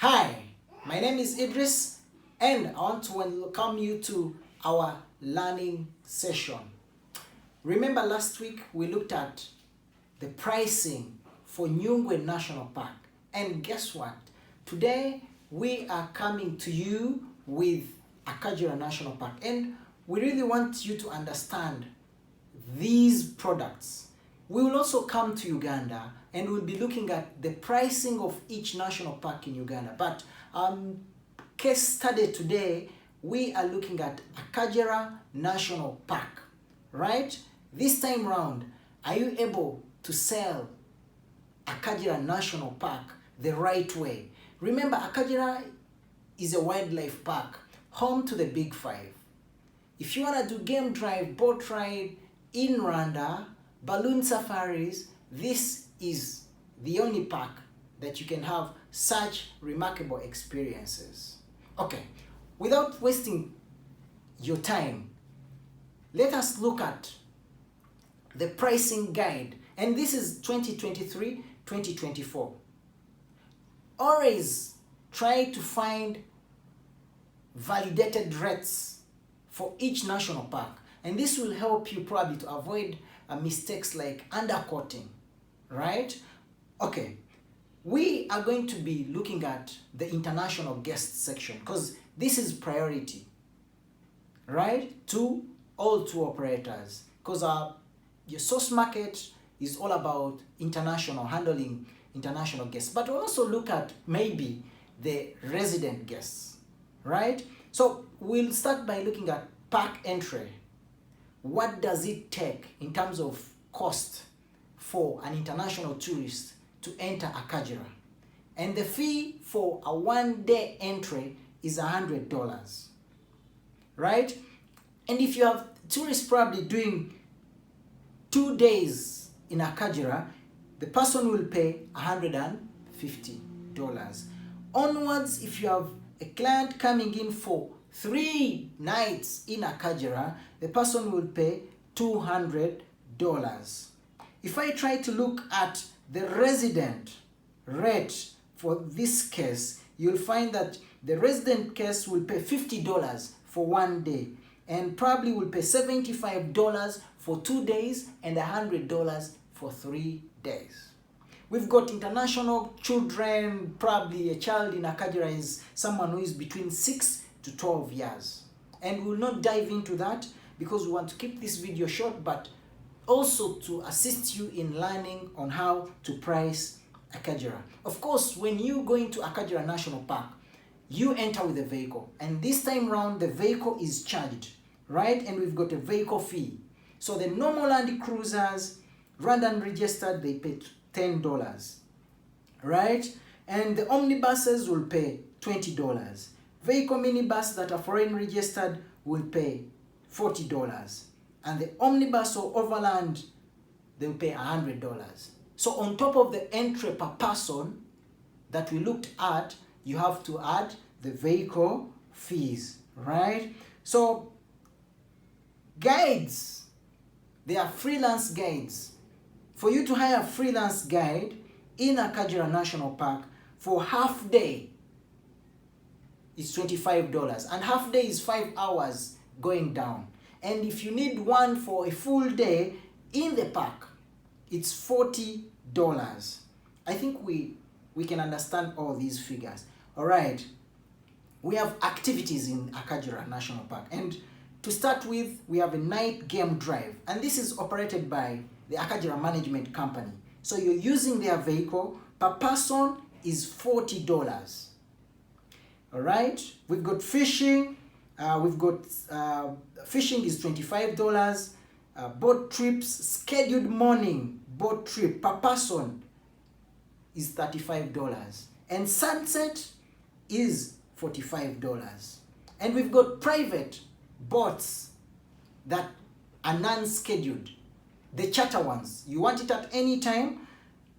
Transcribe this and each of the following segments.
Hi, my name is Idris and I want to welcome you to our learning session. Remember last week we looked at the pricing for Nyungwe National Park, and guess what? Today we are coming to you with Akagera National Park, and we really want you to understand these products. We will also come to Uganda and we'll be looking at the pricing of each national park in Uganda. But case study today, we are looking at Akagera National Park, right? This time round, are you able to sell Akagera National Park the right way? Remember, Akagera is a wildlife park, home to the Big Five. If you want to do game drive, boat ride in Rwanda, balloon safaris, this is the only park that you can have such remarkable experiences. Okay, without wasting your time, let us look at the pricing guide, and this is 2023-2024. Always try to find validated rates for each national park, and this will help you probably to avoid mistakes like underquoting, right? Okay, we are going to be looking at the international guest section because this is priority, right, to all tour operators, because your source market is all about international, handling international guests. But we'll also look at maybe the resident guests, right? So we'll start by looking at park entry. What does it take in terms of cost for an international tourist to enter Akagera? And the fee for a one-day entry is $100, right? And if you have tourists probably doing 2 days in Akagera, the person will pay $150. Onwards, if you have a client coming in for 3 nights in Akagera, the person will pay $200. If I try to look at the resident rate for this case, you'll find that the resident case will pay $50 for 1 day and probably will pay $75 for 2 days and $100 for 3 days. We've got international children. Probably a child in Akagera is someone who is between 6 to 12 years. And we'll not dive into that because we want to keep this video short, but also to assist you in learning on how to price Akagera. Of course, when you go into Akagera National Park, you enter with a vehicle. And this time round, the vehicle is charged, right? And we've got a vehicle fee. So the normal Land Cruisers, Rwandan registered, they pay $10, right? And the omnibuses will pay $20. Vehicle minibus that are foreign registered will pay $40. And the omnibus or overland, they'll pay $100. So on top of the entry per person that we looked at, you have to add the vehicle fees, right? So guides, they are freelance guides. For you to hire a freelance guide in Akagera National Park for half day, it's $25, and half day is 5 hours going down. And if you need one for a full day in the park, it's $40. I think we can understand all these figures. All right, we have activities in Akagera National Park, and to start with, we have a night game drive, and this is operated by the Akagera Management Company. So you're using their vehicle. Per person is $40. All right, we've got fishing. Fishing is $25. Boat trips, scheduled morning boat trip per person is $35. And sunset is $45. And we've got private boats that are non-scheduled. The charter ones, you want it at any time.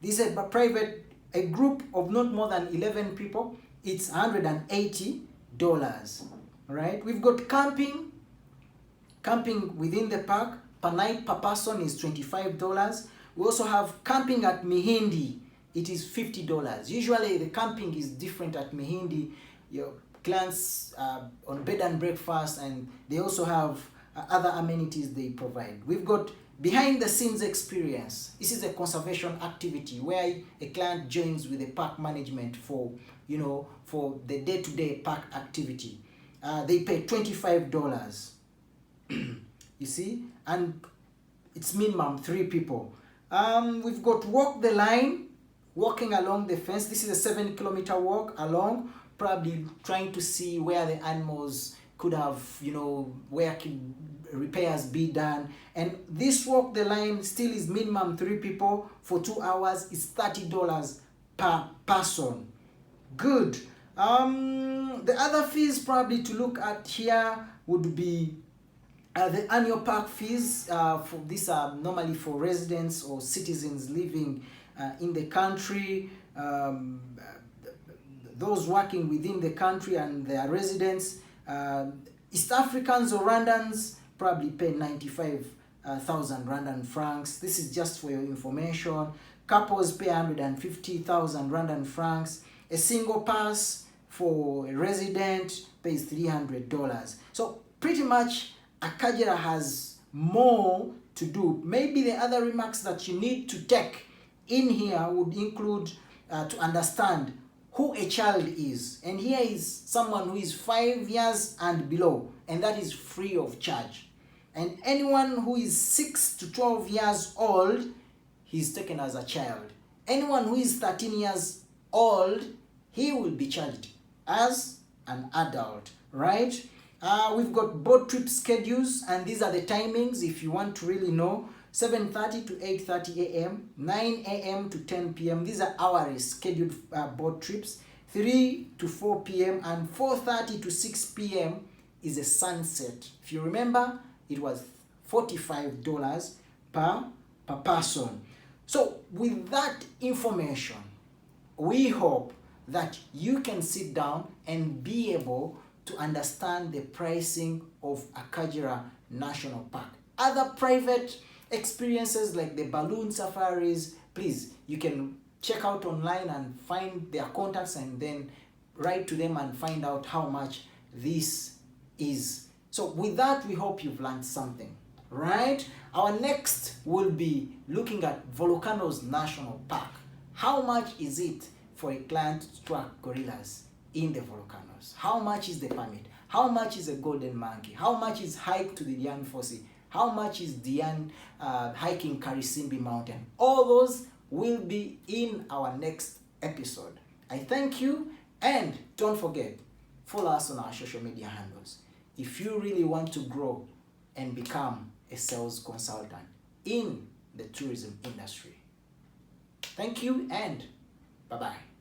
This is a private, a group of not more than 11 people, it's $180. Right? We've got camping within the park per night per person is $25. We also have camping at Mihindi it is $50. Usually the camping is different at Mehindi. Your clients on bed and breakfast, and they also have other amenities they provide. We've got behind the scenes experience. This is a conservation activity where a client joins with the park management for, you know, for the day-to-day park activity. They pay $25. You see, and it's minimum 3 people. We've got walk the line, walking along the fence. This is a 7-kilometer walk along, probably trying to see where the animals could have, you know, where can repairs be done. And this walk the line still is minimum 3 people for 2 hours. It's $30 per person. Good. The other fees probably to look at here would be the annual park fees. For these are normally for residents or citizens living in the country, those working within the country and their residents. East Africans or Rwandans probably pay 95,000 Rwandan francs. This is just for your information. Couples pay 150,000 Rwandan francs. A single pass for a resident pays $300. So pretty much Akagera has more to do. Maybe the other remarks that you need to take in here would include to understand who a child is. And here is someone who is 5 years and below, and that is free of charge. And anyone who is 6 to 12 years old, he's taken as a child. Anyone who is 13 years old, he will be charged as an adult, right? We've got boat trip schedules, and these are the timings if you want to really know. 7:30 to 8:30 a.m., 9 a.m. to 10 p.m. These are hourly scheduled boat trips. 3 to 4 p.m. and 4:30 to 6 p.m. is a sunset. If you remember, it was $45 per person. So with that information, we hope that you can sit down and be able to understand the pricing of Akagera National Park. Other private experiences like the balloon safaris, please, you can check out online and find their contacts and then write to them and find out how much this is. So with that, we hope you've learned something, right? Our next will be looking at Volcanoes National Park. How much is it for a client to track gorillas in the volcanoes? How much is the permit? How much is a golden monkey? How much is hike to the Dian Fosse? How much is Dian hiking Karisimbi Mountain? All those will be in our next episode. I thank you, and don't forget, follow us on our social media handles if you really want to grow and become a sales consultant in the tourism industry. Thank you, and bye-bye.